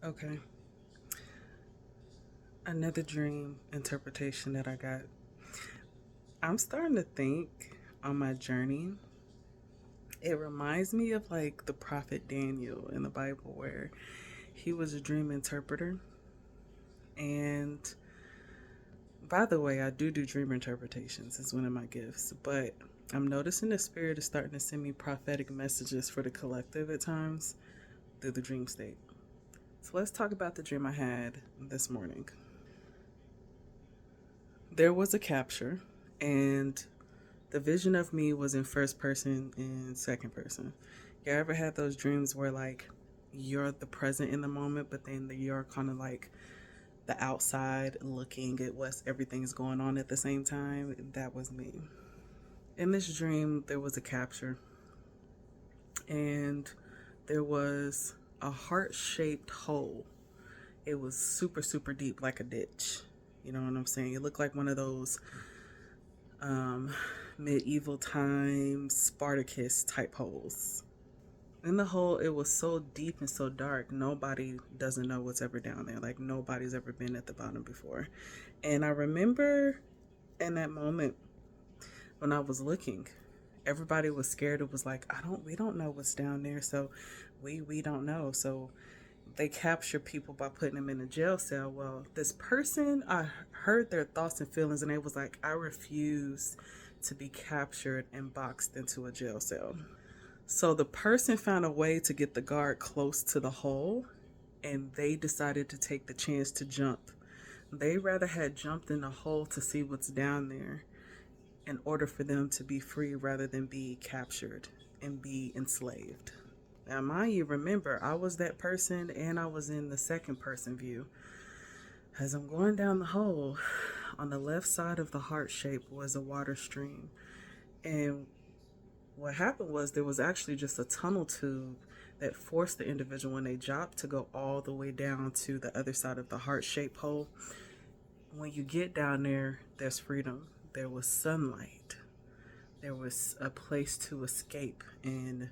Okay. Another dream interpretation that I got. I'm starting to think on my journey, it reminds me of like the prophet Daniel in the Bible, where he was a dream interpreter. And by the way, I do dream interpretations, it's one of my gifts. But I'm noticing the spirit is starting to send me prophetic messages for the collective at times through the dream state. So let's talk about the dream I had this morning. There was a capture, and the vision of me was in first person and second person. You ever had those dreams where like you're the present in the moment, but then you're kind of like the outside looking at what everything's going on at the same time? That was me. In this dream, there was a capture, and there was a heart shaped hole. It was super, super deep, like a ditch. You know what I'm saying? It looked like one of those um, medieval times Spartacus type holes. In the hole, it was so deep and so dark, nobody doesn't know what's ever down there. Like, nobody's ever been at the bottom before. And I remember in that moment when I was looking, everybody was scared. It was like, we don't know what's down there. So we don't know. So they capture people by putting them in a jail cell. Well, this person, I heard their thoughts and feelings, and it was like, I refuse to be captured and boxed into a jail cell. So the person found a way to get the guard close to the hole, and they decided to take the chance to jump. They rather had jumped in the hole to see what's down there in order for them to be free rather than be captured and be enslaved. Now, mind you, remember, I was that person and I was in the second person view. As I'm going down the hole, on the left side of the heart shape was a water stream. And what happened was there was actually just a tunnel tube that forced the individual when they dropped to go all the way down to the other side of the heart shaped hole. When you get down there, there's freedom. There was sunlight. There was a place to escape and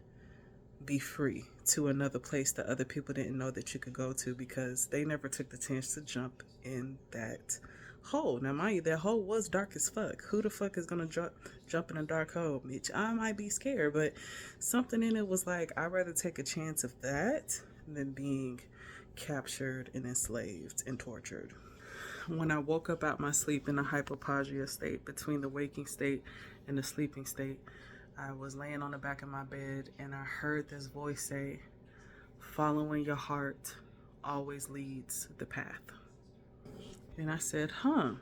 be free to another place that other people didn't know that you could go to because they never took the chance to jump in that hole. Now, mind you, that hole was dark as fuck. Who the fuck is gonna jump in a dark hole? Bitch, I might be scared, but something in it was like, I'd rather take a chance of that than being captured and enslaved and tortured. When I woke up out my sleep in a hypophagia state, between the waking state and the sleeping state, I was laying on the back of my bed and I heard this voice say, following your heart always leads the path. And I said, huh,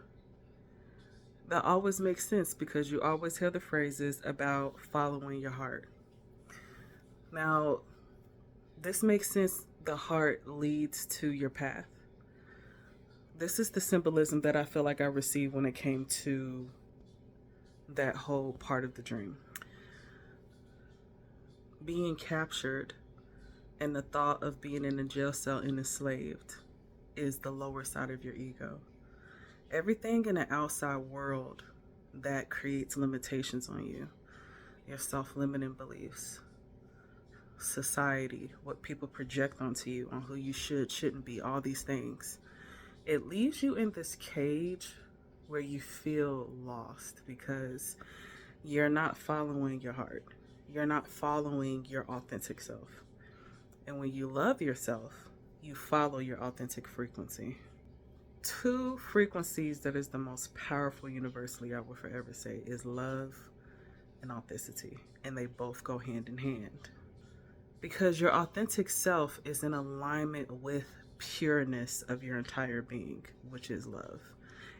that always makes sense because you always hear the phrases about following your heart. Now, this makes sense. The heart leads to your path. This is the symbolism that I feel like I received when it came to that whole part of the dream. Being captured and the thought of being in a jail cell and enslaved is the lower side of your ego. Everything in the outside world that creates limitations on you, your self-limiting beliefs, society, what people project onto you on who you shouldn't be, all these things, it leaves you in this cage where you feel lost because you're not following your heart. You're not following your authentic self. And when you love yourself, you follow your authentic frequency. Two frequencies that is the most powerful universally, I will forever say, is love and authenticity. And they both go hand in hand. Because your authentic self is in alignment with pureness of your entire being, which is love.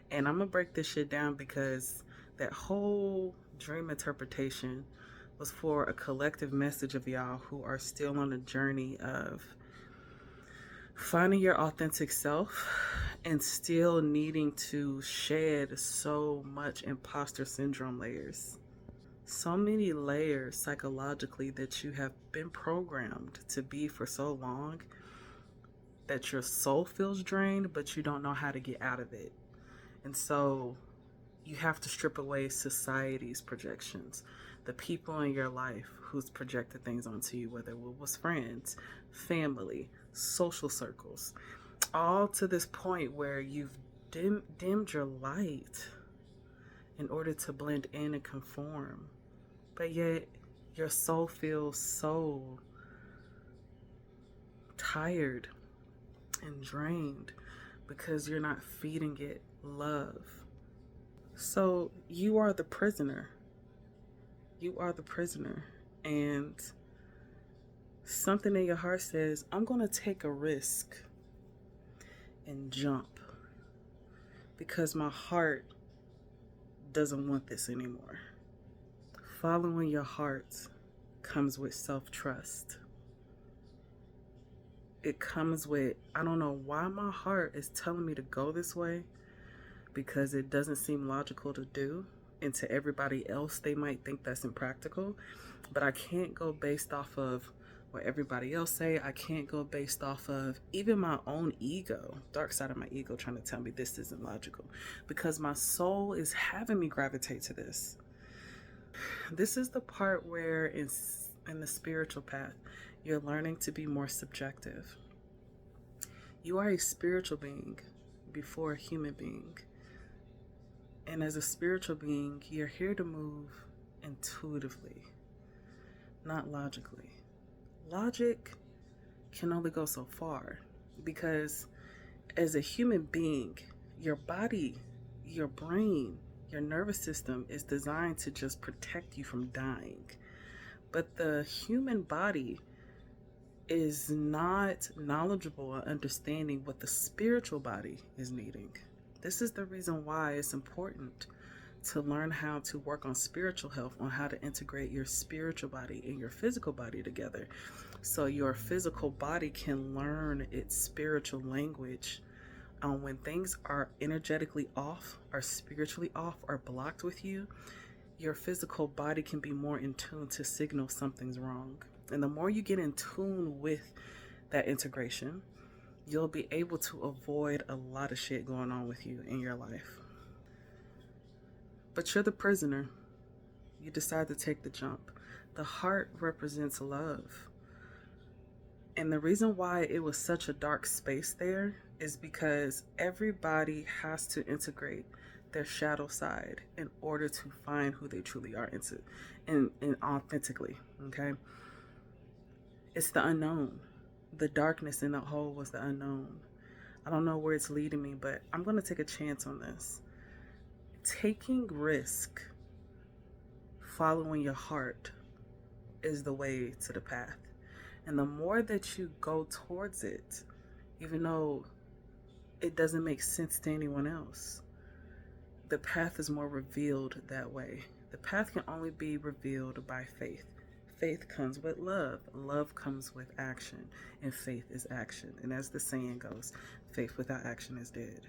And I'm going to break this shit down because that whole dream interpretation was for a collective message of y'all who are still on a journey of finding your authentic self and still needing to shed so much imposter syndrome layers. So many layers psychologically that you have been programmed to be for so long that your soul feels drained, but you don't know how to get out of it. And so you have to strip away society's projections, the people in your life who's projected things onto you, whether it was friends, family, social circles, all to this point where you've dimmed your light in order to blend in and conform. But yet, your soul feels so tired and drained because you're not feeding it love. So, you are the prisoner. You are the prisoner. And something in your heart says, I'm going to take a risk and jump because my heart doesn't want this anymore. Following your heart comes with self-trust. It comes with, I don't know why my heart is telling me to go this way, because it doesn't seem logical to do. And to everybody else, they might think that's impractical. But I can't go based off of what everybody else say. I can't go based off of even my own ego, dark side of my ego, trying to tell me this isn't logical, because my soul is having me gravitate to this. This is the part where in the spiritual path, you're learning to be more subjective. You are a spiritual being before a human being. And as a spiritual being, you're here to move intuitively, not logically. Logic can only go so far, because as a human being, your body, your brain, your nervous system is designed to just protect you from dying. But the human body is not knowledgeable or understanding what the spiritual body is needing. This is the reason why it's important to learn how to work on spiritual health, on how to integrate your spiritual body and your physical body together, so your physical body can learn its spiritual language. When things are energetically off, or spiritually off, or blocked with you, your physical body can be more in tune to signal something's wrong. And the more you get in tune with that integration, you'll be able to avoid a lot of shit going on with you in your life. But you're the prisoner. You decide to take the jump. The heart represents love. And the reason why it was such a dark space there is because everybody has to integrate their shadow side in order to find who they truly are and authentically, okay? It's the unknown. The darkness in the hole was the unknown. I don't know where it's leading me, but I'm going to take a chance on this. Taking risk, following your heart, is the way to the path. And the more that you go towards it, even though it doesn't make sense to anyone else, the path is more revealed that way. The path can only be revealed by faith. Faith comes with love. Love comes with action. And faith is action. And as the saying goes, faith without action is dead.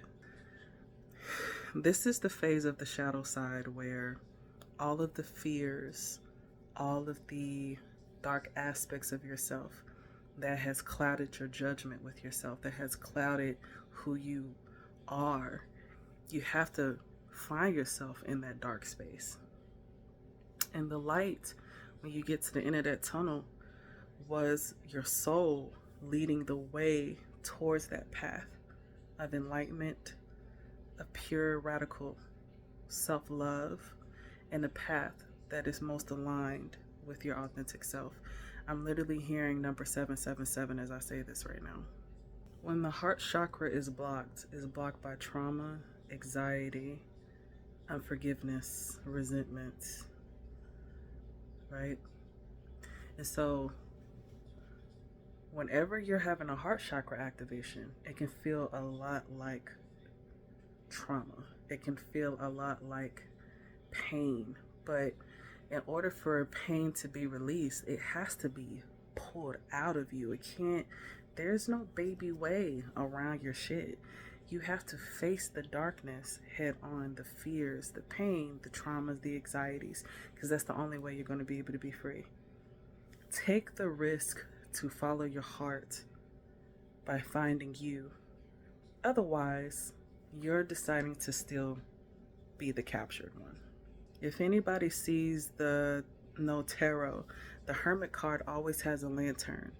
This is the phase of the shadow side where all of the fears, all of the dark aspects of yourself that has clouded your judgment with yourself, that has clouded who you are, you have to find yourself in that dark space. And the light, when you get to the end of that tunnel, was your soul leading the way towards that path of enlightenment, of pure radical self-love, and a path that is most aligned with your authentic self. I'm literally hearing number 777 as I say this right now. When the heart chakra is blocked by trauma, anxiety, unforgiveness, resentment, right? And so whenever you're having a heart chakra activation, it can feel a lot like trauma. It can feel a lot like pain. But in order for pain to be released, it has to be pulled out of you. There's no baby way around your shit. You have to face the darkness head on, the fears, the pain, the traumas, the anxieties, because that's the only way you're going to be able to be free. Take the risk to follow your heart by finding you. Otherwise, you're deciding to still be the captured one. If anybody sees the No Tarot, the Hermit card always has a lantern.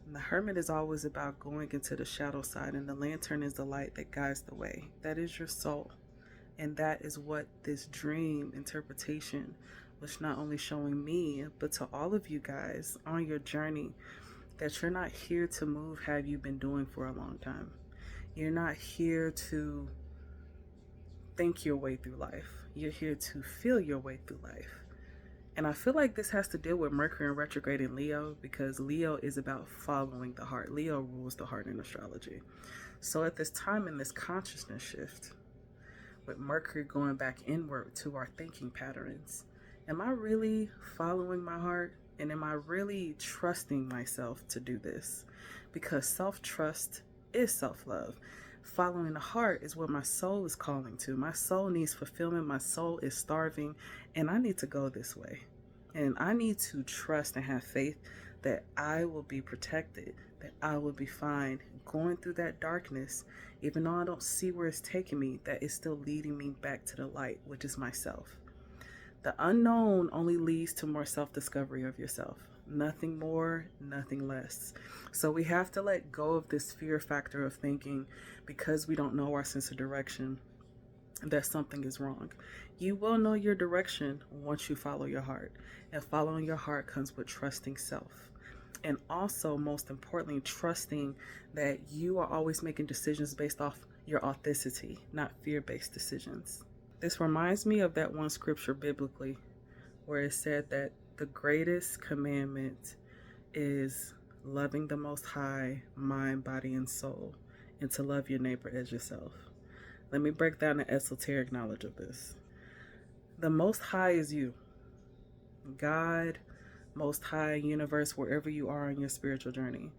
And the hermit is always about going into the shadow side, and the lantern is the light that guides the way. That is your soul. And that is what this dream interpretation was not only showing me, but to all of you guys on your journey, that you're not here to move how you've been doing for a long time. You're not here to think your way through life. You're here to feel your way through life. And I feel like this has to deal with Mercury in retrograde in Leo, because Leo is about following the heart. Leo rules the heart in astrology. So at this time, in this consciousness shift, with Mercury going back inward to our thinking patterns, am I really following my heart? And am I really trusting myself to do this? Because self-trust is self-love. Following the heart is what my soul is calling to. My soul needs fulfillment. My soul is starving, and I need to go this way. And I need to trust and have faith that I will be protected, that I will be fine. Going through that darkness, even though I don't see where it's taking me, that is still leading me back to the light, which is myself. The unknown only leads to more self-discovery of yourself. Nothing more, nothing less. So we have to let go of this fear factor of thinking, because we don't know our sense of direction, that something is wrong. You will know your direction once you follow your heart. And following your heart comes with trusting self. And also, most importantly, trusting that you are always making decisions based off your authenticity, not fear-based decisions. This reminds me of that one scripture biblically where it said that the greatest commandment is loving the Most High, mind, body, and soul, and to love your neighbor as yourself. Let me break down the esoteric knowledge of this. The Most High is you. God, Most High, universe, wherever you are on your spiritual journey.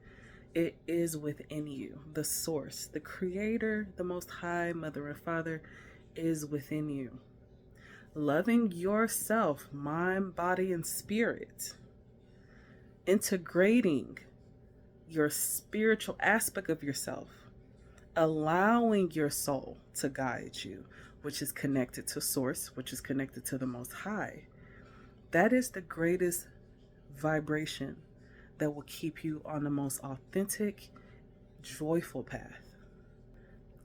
It is within you. The source, the creator, the Most High, Mother and Father, is within you. Loving yourself, mind, body, and spirit. Integrating your spiritual aspect of yourself. Allowing your soul to guide you, which is connected to source, which is connected to the Most High. That is the greatest vibration that will keep you on the most authentic, joyful path.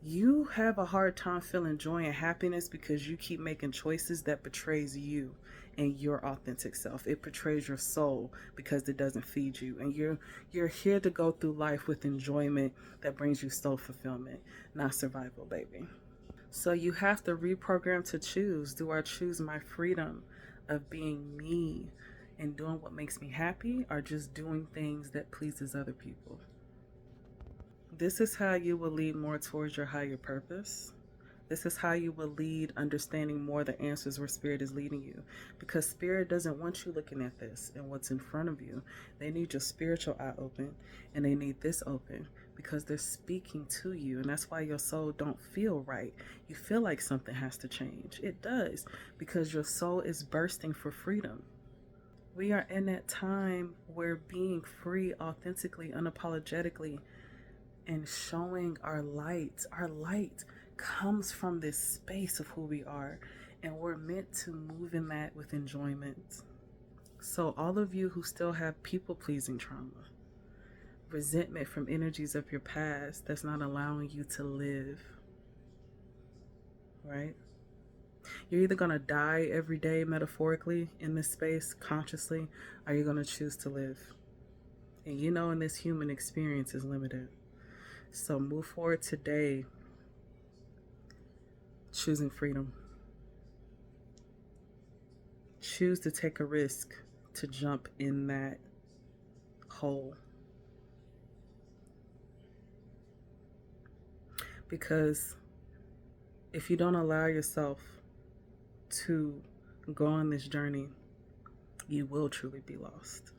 You have a hard time feeling joy and happiness because you keep making choices that betrays you and your authentic self. It betrays your soul because it doesn't feed you. And you're here to go through life with enjoyment that brings you soul fulfillment, not survival, baby. So you have to reprogram to choose. Do I choose my freedom of being me and doing what makes me happy, or just doing things that pleases other people? This is how you will lead more towards your higher purpose. This is how you will lead understanding more the answers where spirit is leading you. Because spirit doesn't want you looking at this and what's in front of you. They need your spiritual eye open, and they need this open, because they're speaking to you. And that's why your soul don't feel right. You feel like something has to change. It does, because your soul is bursting for freedom. We are in that time where being free authentically, unapologetically, and showing our light comes from this space of who we are, and we're meant to move in that with enjoyment. So all of you who still have people-pleasing trauma, resentment from energies of your past that's not allowing you to live, right? You're either going to die every day metaphorically in this space consciously, or you're going to choose to live. And you know, in this human experience is limited. So move forward today, choosing freedom. Choose to take a risk to jump in that hole. Because if you don't allow yourself to go on this journey, you will truly be lost.